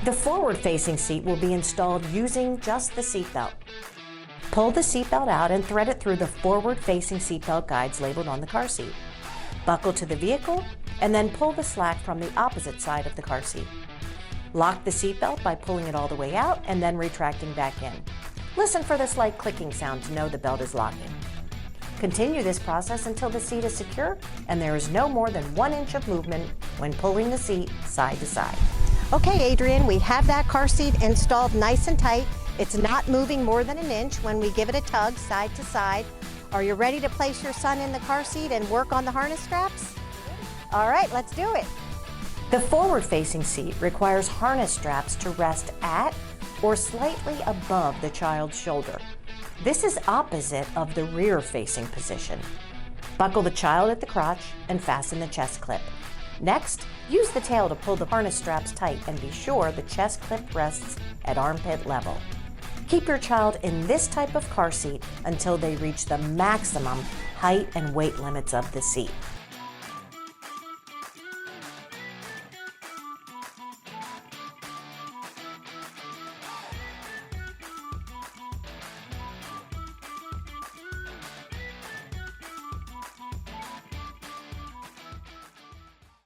The forward-facing seat will be installed using just the seatbelt. Pull the seatbelt out and thread it through the forward-facing seatbelt guides labeled on the car seat. Buckle to the vehicle and then pull the slack from the opposite side of the car seat. Lock the seatbelt by pulling it all the way out and then retracting back in. Listen for the slight clicking sound to know the belt is locking. Continue this process until the seat is secure and there is no more than 1 inch of movement when pulling the seat side to side. Okay, Adrian, we have that car seat installed nice and tight. It's not moving more than 1 inch when we give it a tug side to side. Are you ready to place your son in the car seat and work on the harness straps? All right, let's do it. The forward-facing seat requires harness straps to rest at or slightly above the child's shoulder. This is opposite of the rear-facing position. Buckle the child at the crotch and fasten the chest clip. Next, use the tail to pull the harness straps tight and be sure the chest clip rests at armpit level. Keep your child in this type of car seat until they reach the maximum height and weight limits of the seat.